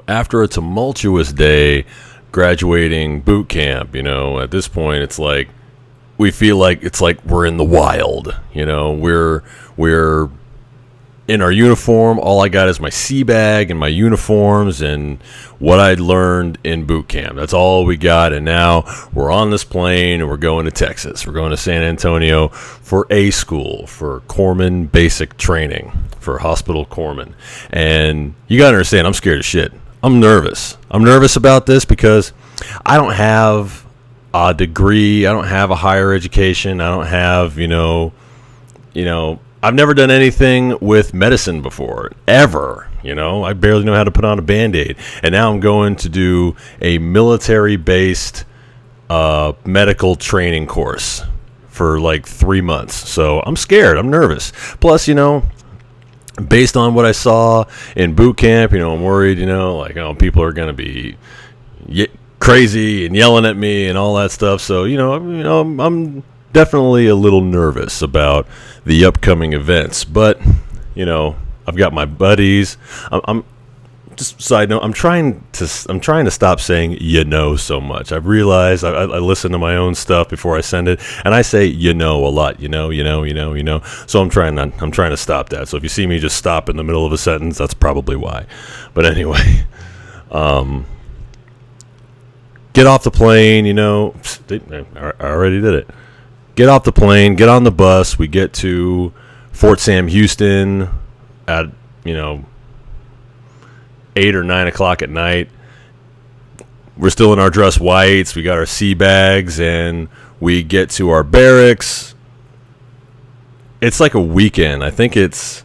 after a tumultuous day graduating boot camp, at this point it's like we feel like it's like we're in the wild. We're in our uniform. All I got is my sea bag and my uniforms and what I'd learned in boot camp. That's all we got. And now we're on this plane and we're going to Texas. We're going to San Antonio for A school, for corpsman basic training, for hospital corpsman. And you got to understand, I'm scared as shit. I'm nervous. I'm nervous about this because I don't have a degree. I don't have a higher education. I don't have, I've never done anything with medicine before, ever. I barely know how to put on a Band-Aid. And now I'm going to do a military-based medical training course for like 3 months. So I'm scared. I'm nervous. Plus, based on what I saw in boot camp, I'm worried, people are going to be crazy and yelling at me and all that stuff. So, I'm definitely a little nervous about the upcoming events, but I've got my buddies. I'm just side note. I'm trying to stop saying so much. I've realized I listen to my own stuff before I send it, and I say a lot. So I'm trying to stop that. So if you see me just stop in the middle of a sentence, that's probably why. But anyway, get off the plane. I already did it. Get off the plane, get on the bus. We get to Fort Sam Houston at, 8 or 9 o'clock at night. We're still in our dress whites. We got our sea bags, and we get to our barracks. It's like a weekend. I think it's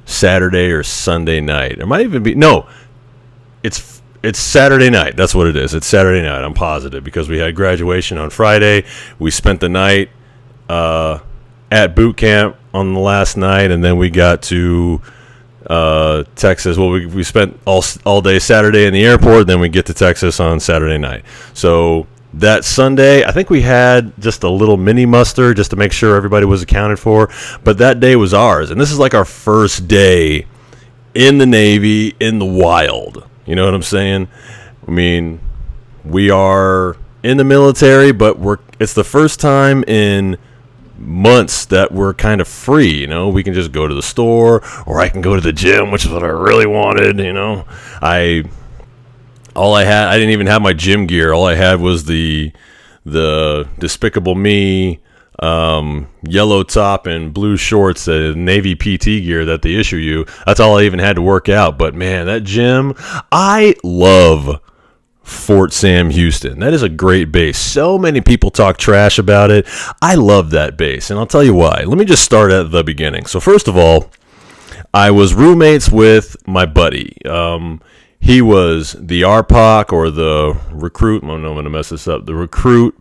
Saturday or Sunday night. It might even be... No, it's Saturday night. That's what it is. It's Saturday night. I'm positive because we had graduation on Friday. We spent the night at boot camp on the last night, and then we got to Texas. Well, we spent all day Saturday in the airport, then we get to Texas on Saturday night. So that Sunday, I think we had just a little mini muster just to make sure everybody was accounted for, but that day was ours, and this is like our first day in the Navy in the wild. You know what I'm saying? I mean, we are in the military, but it's the first time in months that we're kind of free. We can just go to the store, or I can go to the gym, which is what I really wanted. I didn't even have my gym gear. All I had was the Despicable Me yellow top and blue shorts, Navy PT gear that they issue you. That's all I even had to work out. But man, that gym, I love Fort Sam Houston. That is a great base. So many people talk trash about it. I love that base, and I'll tell you why. Let me just start at the beginning. So first of all, I was roommates with my buddy. He was the RPOC, or the recruit. I'm going to mess this up. The recruit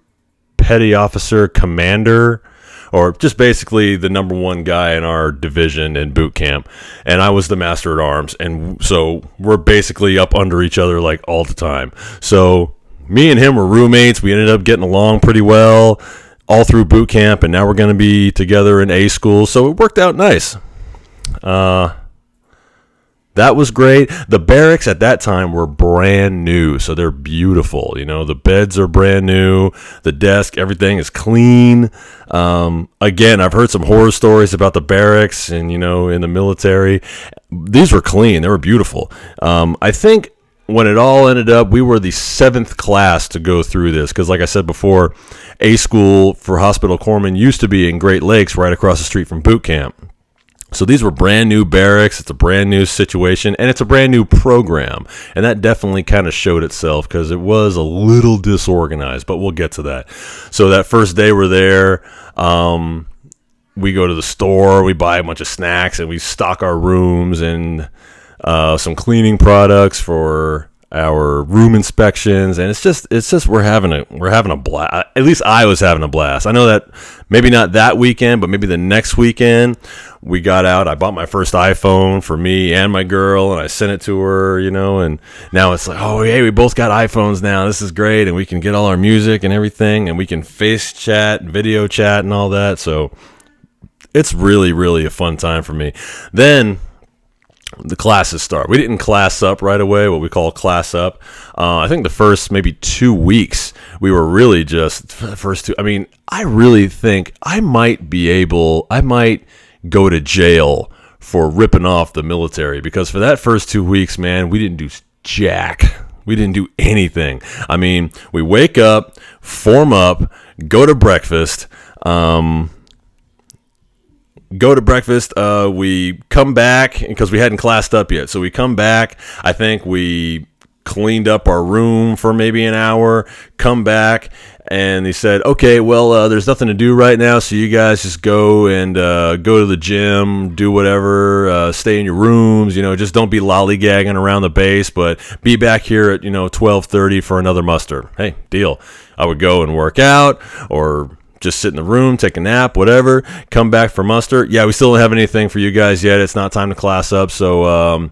petty officer commander, or just basically the number one guy in our division in boot camp, and I was the master at arms, and so we're basically up under each other like all the time. So me and him were roommates. We ended up getting along pretty well all through boot camp, and now we're going to be together in A school, so it worked out nice. That was great. The barracks at that time were brand new, so they're beautiful. The beds are brand new. The desk, everything is clean. Again, I've heard some horror stories about the barracks and, in the military. These were clean. They were beautiful. I think when it all ended up, we were the 7th class to go through this because, like I said before, A school for hospital corpsmen used to be in Great Lakes right across the street from boot camp. So these were brand new barracks. It's a brand new situation, and it's a brand new program. And that definitely kind of showed itself because it was a little disorganized, but we'll get to that. So that first day we're there, we go to the store, we buy a bunch of snacks, and we stock our rooms and some cleaning products for our room inspections, and it's just we're having a blast. At least I was having a blast. I know that maybe not that weekend, but maybe the next weekend we got out. I bought my first iPhone for me and my girl, and I sent it to her, and now it's like, oh, hey, we both got iPhones now. This is great, and we can get all our music and everything, and we can face chat and video chat and all that. So it's really, really a fun time for me. Then the classes start. We didn't class up right away, what we call class up. I think the first maybe 2 weeks, we were really just, first two, I mean, I really think I might go to jail for ripping off the military, because for that first 2 weeks, man, we didn't do jack. We didn't do anything. I mean, we wake up, form up, go to breakfast, we come back because we hadn't classed up yet. So we come back. I think we cleaned up our room for maybe an hour, come back, and he said, okay, well, there's nothing to do right now, so you guys just go to the gym, do whatever, stay in your rooms, just don't be lollygagging around the base, but be back here at, 12:30 for another muster. Hey, deal. I would go and work out, or just sit in the room, take a nap, whatever, come back for muster. Yeah, we still don't have anything for you guys yet. It's not time to class up. So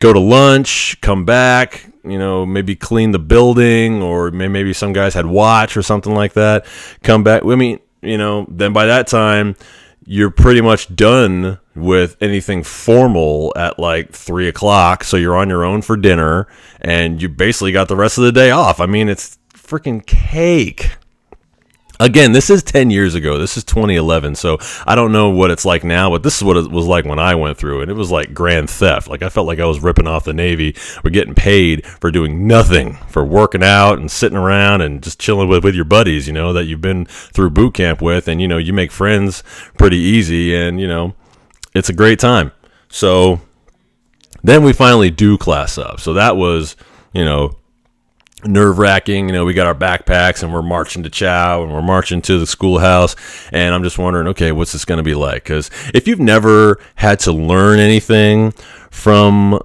go to lunch, come back, maybe clean the building, or maybe some guys had watch or something like that. Come back. I mean, then by that time, you're pretty much done with anything formal at like 3 o'clock. So you're on your own for dinner, and you basically got the rest of the day off. I mean, it's freaking cake. Again, this is 10 years ago. This is 2011, so I don't know what it's like now, but this is what it was like when I went through it. It was like grand theft. Like, I felt like I was ripping off the Navy. We're getting paid for doing nothing, for working out and sitting around and just chilling with your buddies, that you've been through boot camp with, and, you make friends pretty easy, and, it's a great time. So then we finally do class up. So that was, nerve-wracking. We got our backpacks and we're marching to chow and we're marching to the schoolhouse, and I'm just wondering, okay, what's this going to be like? Because if you've never had to learn anything from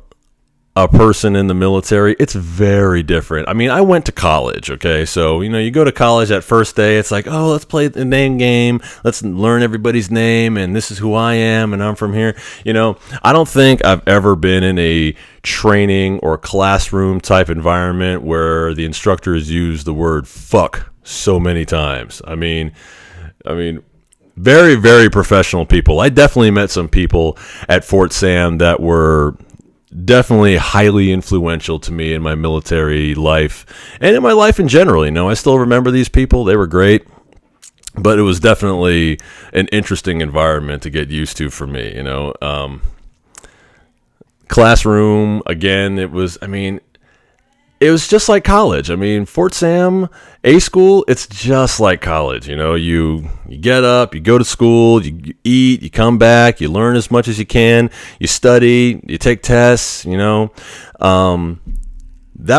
a person in the military, it's very different. I mean, I went to college, okay? So, you go to college that first day, it's like, oh, let's play the name game. Let's learn everybody's name, and this is who I am, and I'm from here. I don't think I've ever been in a training or classroom type environment where the instructors use the word fuck so many times. I mean, very, very professional people. I definitely met some people at Fort Sam that were definitely highly influential to me in my military life and in my life in general. I still remember these people. They were great, but it was definitely an interesting environment to get used to for me. Classroom, again, it was just like college. I mean, Fort Sam, A school, it's just like college. You get up, you go to school, you eat, you come back, you learn as much as you can, you study, you take tests, That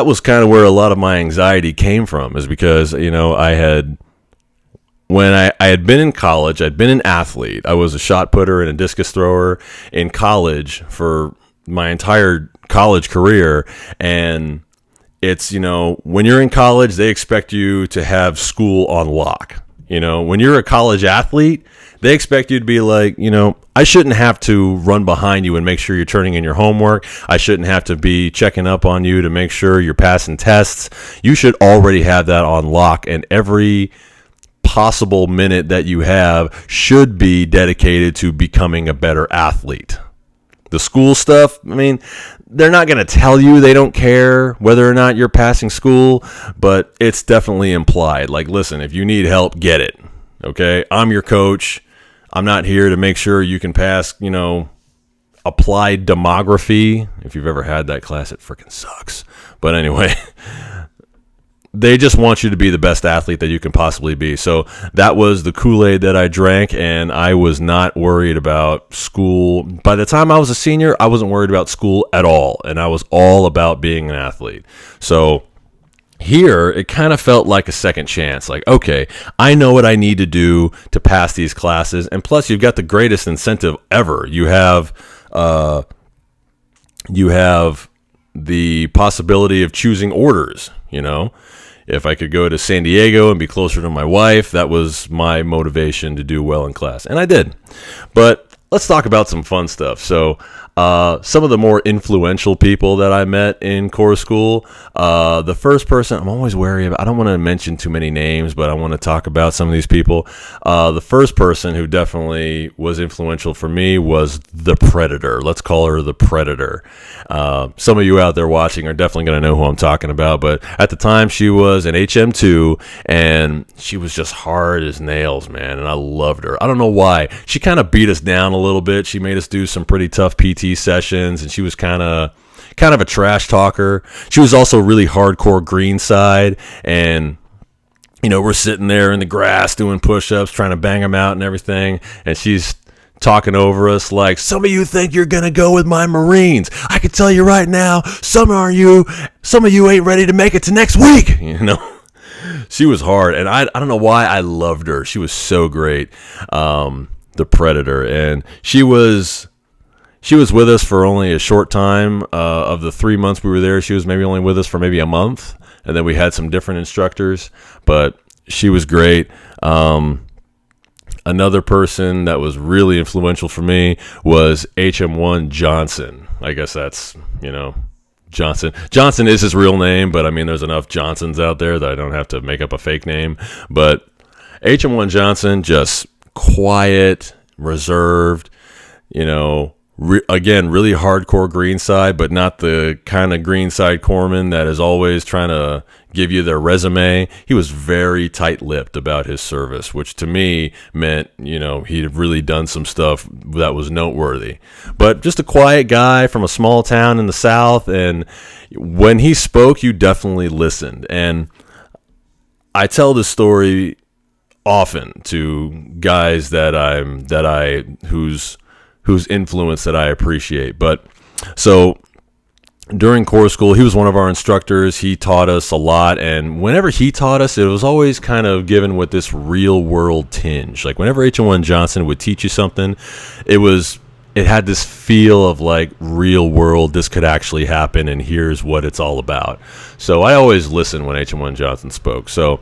was kind of where a lot of my anxiety came from, is because, when I had been in college, I'd been an athlete. I was a shot putter and a discus thrower in college for my entire college career, and it's, when you're in college, they expect you to have school on lock. When you're a college athlete, they expect you to be like, I shouldn't have to run behind you and make sure you're turning in your homework. I shouldn't have to be checking up on you to make sure you're passing tests. You should already have that on lock, and every possible minute that you have should be dedicated to becoming a better athlete. The school stuff, they're not going to tell you. They don't care whether or not you're passing school, but it's definitely implied. Like, listen, if you need help, get it. Okay? I'm your coach. I'm not here to make sure you can pass, applied demography. If you've ever had that class, it freaking sucks. But anyway, they just want you to be the best athlete that you can possibly be. So that was the Kool-Aid that I drank, and I was not worried about school. By the time I was a senior, I wasn't worried about school at all, and I was all about being an athlete. So here, it kind of felt like a second chance. Like, okay, I know what I need to do to pass these classes, and plus you've got the greatest incentive ever. You have the possibility of choosing orders, If I could go to San Diego and be closer to my wife, that was my motivation to do well in class. And I did. But let's talk about some fun stuff. So, some of the more influential people that I met in core school, the first person I'm always wary about, I don't want to mention too many names, but I want to talk about some of these people. The first person who definitely was influential for me was the Predator. Let's call her the Predator. Some of you out there watching are definitely going to know who I'm talking about, but at the time she was an HM2 and she was just hard as nails, man, and I loved her. I don't know why. She kind of beat us down a little bit. She made us do some pretty tough PT sessions, and she was kind of a trash talker. She was also really hardcore green side, and we're sitting there in the grass doing push-ups, trying to bang them out and everything, and she's talking over us like, some of you think you're gonna go with my Marines. I can tell you right now, some of you ain't ready to make it to next week. She was hard, and I don't know why I loved her. She was so great, the Predator, and she was with us for only a short time. Of the 3 months we were there, she was maybe only with us for maybe a month, and then we had some different instructors, but she was great. Another person that was really influential for me was HM1 Johnson. I guess that's, Johnson. Johnson is his real name, but I mean, there's enough Johnsons out there that I don't have to make up a fake name. But HM1 Johnson, just quiet, reserved, again, really hardcore green side, but not the kind of green side corpsman that is always trying to give you their resume. He was very tight-lipped about his service, which to me meant, he had really done some stuff that was noteworthy. But just a quiet guy from a small town in the South, and when he spoke, you definitely listened. And I tell this story often to guys whose influence that I appreciate. But so during core school, he was one of our instructors. He taught us a lot, and whenever he taught us, it was always kind of given with this real world tinge. Like whenever HM1 Johnson would teach you something, it had this feel of like real world, this could actually happen, and here's what it's all about. So I always listen when HM1 Johnson spoke. So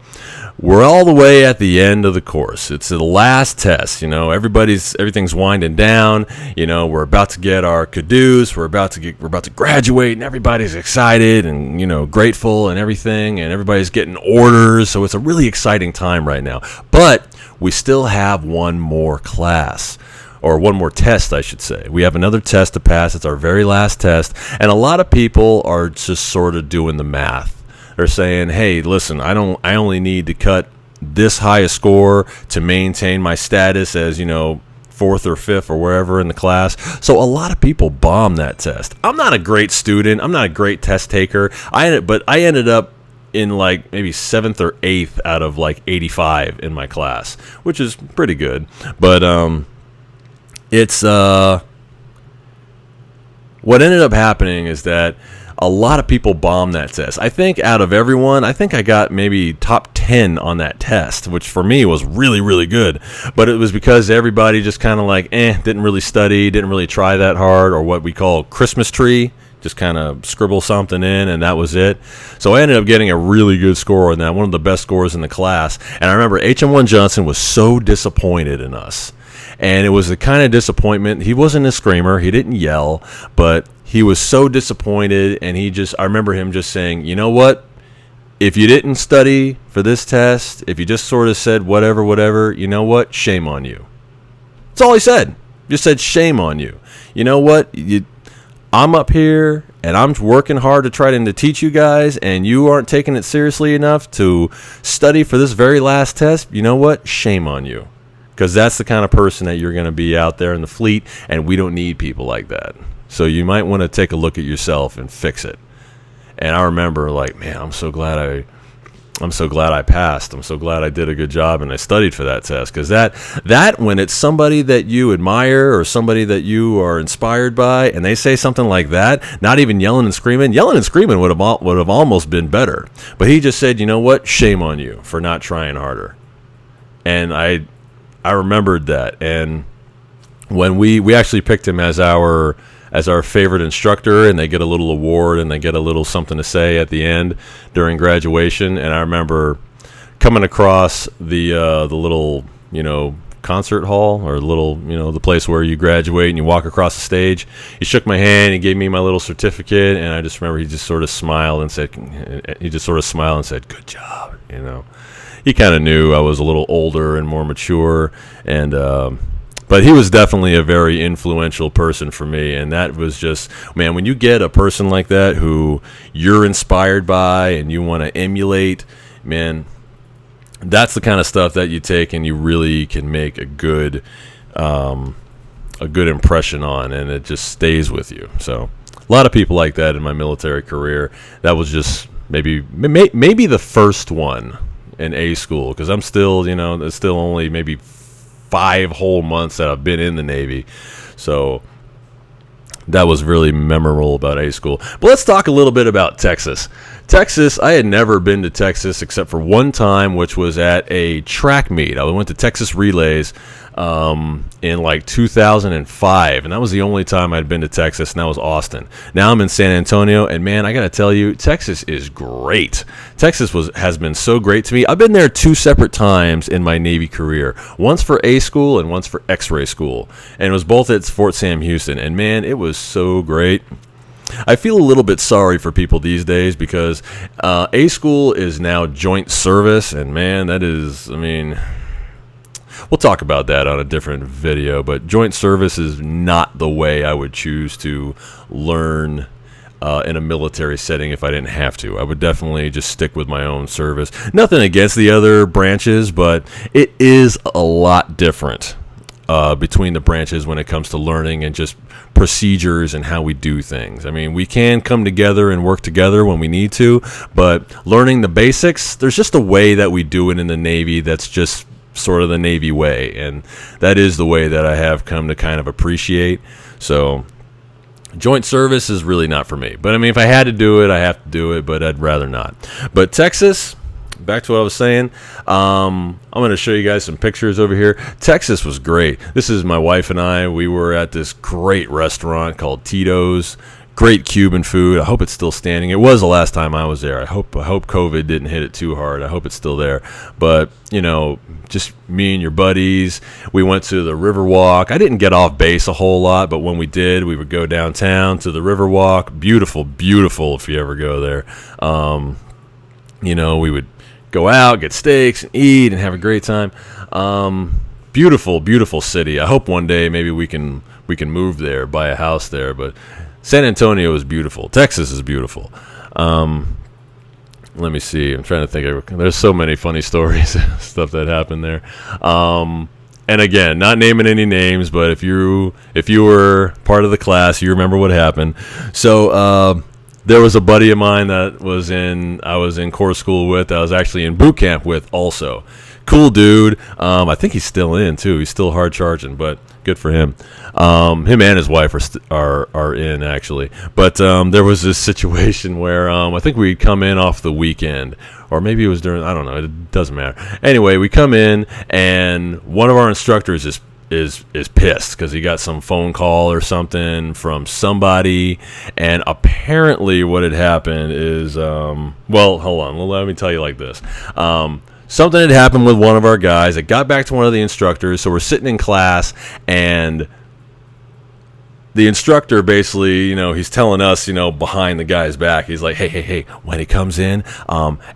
we're all the way at the end of the course. It's the last test. Everything's winding down. We're about to get our cadeaux. We're about to graduate, and everybody's excited and grateful and everything, and everybody's getting orders. So it's a really exciting time right now. But we still have one more class. Or one more test, I should say. We have another test to pass. It's our very last test. And a lot of people are just sort of doing the math. They're saying, hey, listen, I only need to cut this high a score to maintain my status as, fourth or fifth or wherever in the class. So a lot of people bomb that test. I'm not a great student. I'm not a great test taker. But I ended up in like maybe 7th or 8th out of like 85 in my class, which is pretty good. But it's what ended up happening is that a lot of people bombed that test. I think out of everyone, I got maybe top 10 on that test, which for me was really, really good. But it was because everybody just kind of like, didn't really study, didn't really try that hard, or what we call Christmas tree. Just kind of scribble something in, and that was it. So I ended up getting a really good score on that, one of the best scores in the class. And I remember HM1 Johnson was so disappointed in us. And it was the kind of disappointment. He wasn't a screamer. He didn't yell, but he was so disappointed. And I remember him just saying, you know what? If you didn't study for this test, if you just sort of said whatever, you know what? Shame on you. That's all he said. Just said, shame on you. You know what? I'm up here and I'm working hard to try to teach you guys, and you aren't taking it seriously enough to study for this very last test. You know what? Shame on you. Because that's the kind of person that you're going to be out there in the fleet, and we don't need people like that. So you might want to take a look at yourself and fix it. And I remember, like, man, I'm so glad I passed. I'm so glad I did a good job and I studied for that test. Because that when it's somebody that you admire or somebody that you are inspired by, and they say something like that, not even yelling and screaming would have almost been better. But he just said, you know what? Shame on you for not trying harder. And I remembered that, and when we actually picked him as our favorite instructor, and they get a little award and they get a little something to say at the end during graduation. And I remember coming across the little concert hall, or the place where you graduate and you walk across the stage. He shook my hand, he gave me my little certificate, and I just remember he just sort of smiled and said, "Good job." He kind of knew I was a little older and more mature, and but he was definitely a very influential person for me, and that was just, man, when you get a person like that who you're inspired by and you want to emulate, man, that's the kind of stuff that you take and you really can make a good impression on, and it just stays with you. So a lot of people like that in my military career. That was just maybe the first one in A school, because I'm still, it's still only maybe 5 whole months that I've been in the Navy. So that was really memorable about A school. But let's talk a little bit about Texas. Texas, I had never been to Texas except for one time, which was at a track meet. I went to Texas Relays in like 2005, and that was the only time I'd been to Texas, and that was Austin. Now I'm in San Antonio, and man, I gotta tell you, Texas is great. Texas has been so great to me. I've been there 2 separate times in my Navy career, once for A school and once for X-ray school, and it was both at Fort Sam Houston, and man, it was so great. I feel a little bit sorry for people these days because A school is now joint service, and man, that is, we'll talk about that on a different video, but joint service is not the way I would choose to learn in a military setting if I didn't have to. I would definitely just stick with my own service. Nothing against the other branches, but it is a lot different between the branches when it comes to learning and just procedures and how we do things. We can come together and work together when we need to, but learning the basics, there's just a way that we do it in the Navy that's just sort of the Navy way, and that is the way that I have come to kind of appreciate. So joint service is really not for me, but if I had to do it, I have to do it, but I'd rather not. But Texas, back to what I was saying, I'm going to show you guys some pictures over here. Texas was great. This is my wife and I. We were at this great restaurant called Tito's. Great Cuban food. I hope it's still standing. It was the last time I was there. I hope COVID didn't hit it too hard. I hope it's still there. But, just me and your buddies. We went to the Riverwalk. I didn't get off base a whole lot, but when we did, we would go downtown to the Riverwalk. Beautiful, beautiful if you ever go there. We would go out, get steaks, and eat, and have a great time. Beautiful, beautiful city. I hope one day maybe we can move there, buy a house there, but San Antonio is beautiful. Texas is beautiful. Let me see. I'm trying to think. There's so many funny stories, stuff that happened there. And again, not naming any names, but if you were part of the class, you remember what happened. So there was a buddy of mine that I was in Corps school with. I was actually in boot camp with also. Cool dude. I think he's still in too. He's still hard charging, but good for him. Him and his wife are in actually. But there was this situation where I think we'd come in off the weekend, or maybe it was during, I don't know. It doesn't matter. Anyway, we come in and one of our instructors is pissed because he got some phone call or something from somebody, and apparently what had happened is well, hold on, let me tell you like this. Something had happened with one of our guys. It got back to one of the instructors, so we're sitting in class, and the instructor basically, he's telling us, behind the guy's back, he's like, hey, when he comes in,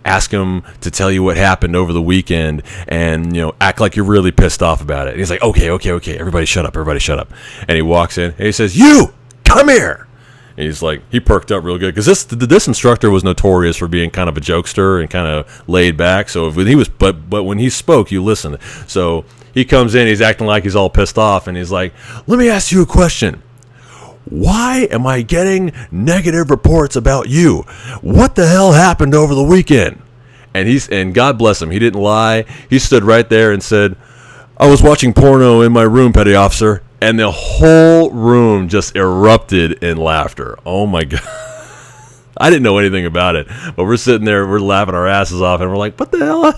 ask him to tell you what happened over the weekend, and, act like you're really pissed off about it. And he's like, okay, everybody shut up. And he walks in, and he says, you, come here. And he's like, he perked up real good because this instructor was notorious for being kind of a jokester and kind of laid back. So when he was, but when he spoke, you listened. So he comes in, he's acting like he's all pissed off, and he's like, let me ask you a question. Why am I getting negative reports about you? What the hell happened over the weekend? And God bless him, he didn't lie. He stood right there and said, I was watching porno in my room, petty officer. And the whole room just erupted in laughter. Oh, my God. I didn't know anything about it. But we're sitting there, we're laughing our asses off, and we're like, what the hell?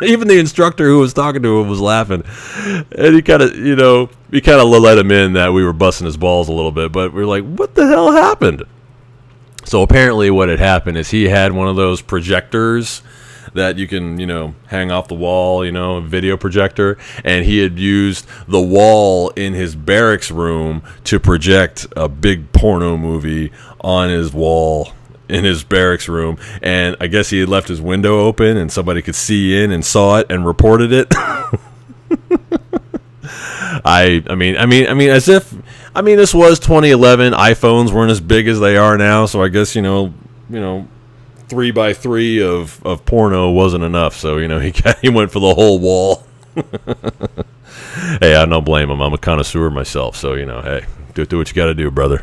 Even the instructor who was talking to him was laughing. And he kind of let him in that we were busting his balls a little bit. But we were like, what the hell happened? So apparently what had happened is he had one of those projectors that you can, hang off the wall, a video projector. And he had used the wall in his barracks room to project a big porno movie on his wall in his barracks room. And I guess he had left his window open and somebody could see in and saw it and reported it. This was 2011. iPhones weren't as big as they are now, so I guess 3x3 of porno wasn't enough. So he went for the whole wall. Hey, I don't blame him. I'm a connoisseur myself, so hey, do what you got to do, brother.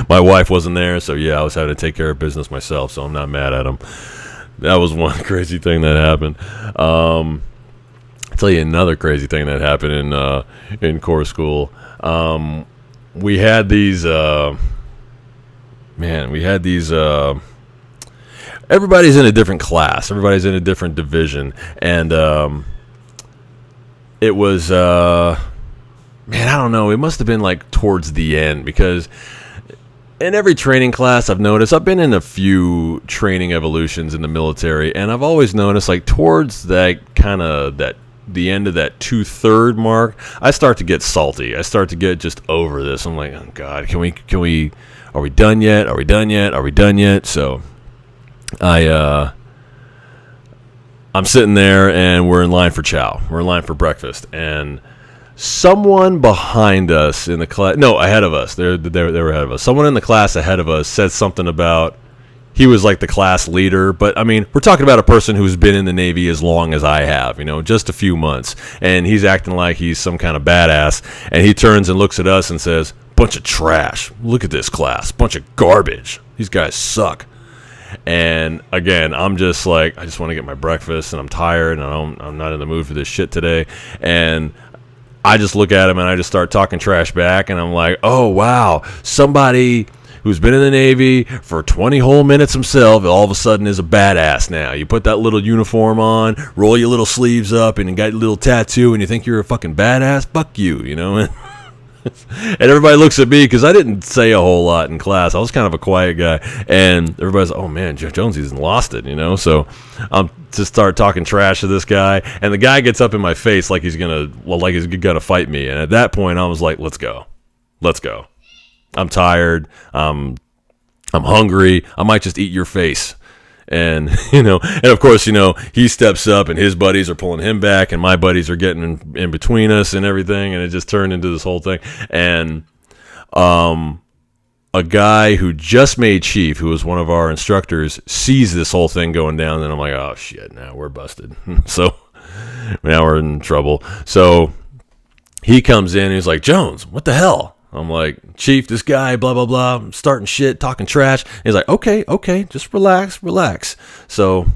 My wife wasn't there, so yeah, I was having to take care of business myself, so I'm not mad at him. That was one crazy thing that happened. I'll tell you another crazy thing that happened in Corps School. We had these. Everybody's in a different class. Everybody's in a different division, and it was. I don't know. It must have been like towards the end, because in every training class I've noticed, I've been in a few training evolutions in the military, and I've always noticed like towards that kind of the end of that 2/3 mark, I start to get salty. I start to get just over this. I'm like, oh God, can we, are we done yet? Are we done yet? Are we done yet? So I'm sitting there and we're in line for chow. We're in line for breakfast, and someone behind us in the class, no, ahead of us, they were ahead of us. Someone in the class ahead of us said something about, he was like the class leader, but we're talking about a person who's been in the Navy as long as I have, just a few months, and he's acting like he's some kind of badass, and he turns and looks at us and says, bunch of trash, look at this class, bunch of garbage, these guys suck. And again, I'm just like, I just want to get my breakfast, and I'm tired, and I'm not in the mood for this shit today, and I just look at him and I just start talking trash back, and I'm like, oh wow, somebody who's been in the Navy for 20 whole minutes himself all of a sudden is a badass now. You put that little uniform on, roll your little sleeves up, and you got a little tattoo, and you think you're a fucking badass? Fuck you, And everybody looks at me because I didn't say a whole lot in class. I was kind of a quiet guy, and everybody's like, oh man, Jonesy's lost it, so I'm to start talking trash to this guy, and the guy gets up in my face like he's gonna fight me. And at that point I was like, let's go. I'm tired, I'm hungry, I might just eat your face. And and of course he steps up, and his buddies are pulling him back, and my buddies are getting in between us and everything, and it just turned into this whole thing. And a guy who just made chief, who was one of our instructors, sees this whole thing going down, and I'm like, oh shit, now we're busted. So now we're in trouble. So he comes in and he's like, Jones, what the hell? I'm like, Chief, this guy, blah, blah, blah, I'm starting shit, talking trash. He's like, okay, just relax. So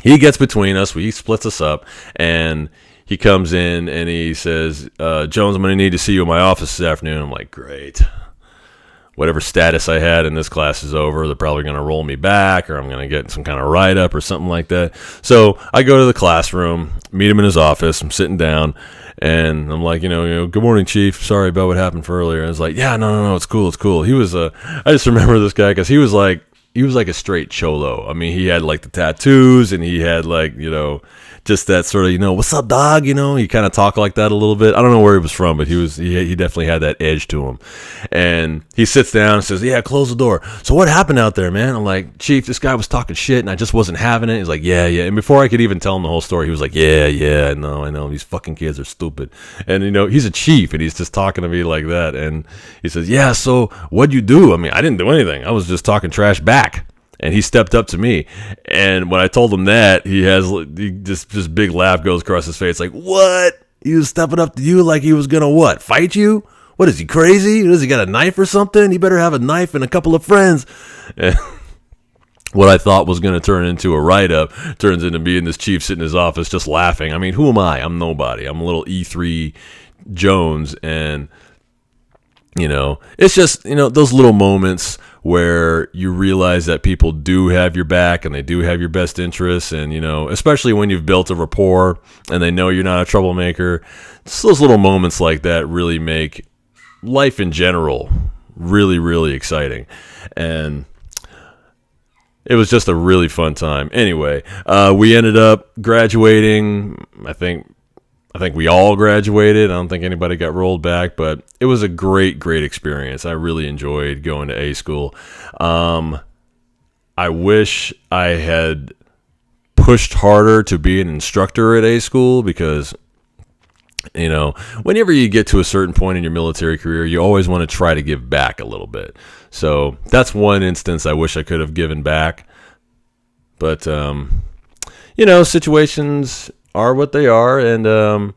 he gets between us. He splits us up, and he comes in and he says, Jones, I'm going to need to see you in my office this afternoon. I'm like, great. Whatever status I had in this class is over. They're probably going to roll me back, or I'm going to get some kind of write-up or something like that. So I go to the classroom, meet him in his office. I'm sitting down, and I'm like, good morning, Chief. Sorry about what happened for earlier. I was like, yeah, no, it's cool. He was, I just remember this guy because he was like a straight cholo. I mean, he had like the tattoos, and he had like, just that sort of, what's up, dog? He kind of talked like that a little bit. I don't know where he was from, but he definitely had that edge to him. And he sits down and says, yeah, close the door. So what happened out there, man? I'm like, Chief, this guy was talking shit, and I just wasn't having it. He's like, yeah. And before I could even tell him the whole story, he was like, yeah, I know. These fucking kids are stupid. And, he's a chief, and he's just talking to me like that. And he says, yeah, so what'd you do? I mean, I didn't do anything. I was just talking trash back. And he stepped up to me, and when I told him that, this big laugh goes across his face, like, what? He was stepping up to you like he was gonna what? Fight you? What is he, crazy? Does he got a knife or something? He better have a knife and a couple of friends. And what I thought was gonna turn into a write-up turns into me and this chief sitting in his office just laughing. I mean, who am I? I'm nobody. I'm a little E3 Jones, and it's just those little moments where you realize that people do have your back, and they do have your best interests, and especially when you've built a rapport and they know you're not a troublemaker. It's those little moments like that really make life in general really, really exciting. And it was just a really fun time. Anyway, we ended up graduating. I think we all graduated. I don't think anybody got rolled back, but it was a great experience. I really enjoyed going to A school. I wish I had pushed harder to be an instructor at A school because, whenever you get to a certain point in your military career, you always want to try to give back a little bit. So that's one instance I wish I could have given back. But, situations are what they are, and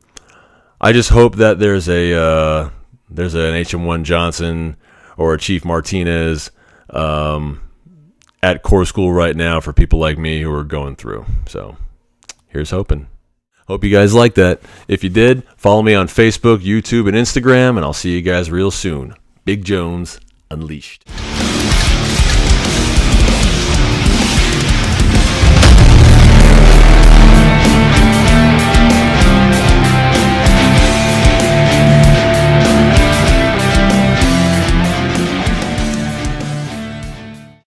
I just hope that there's an HM1 Johnson or a Chief Martinez at Corps School right now for people like me who are going through. So here's hoping. Hope you guys like that. If you did, follow me on Facebook, YouTube, and Instagram, and I'll see you guys real soon. Big Jones Unleashed.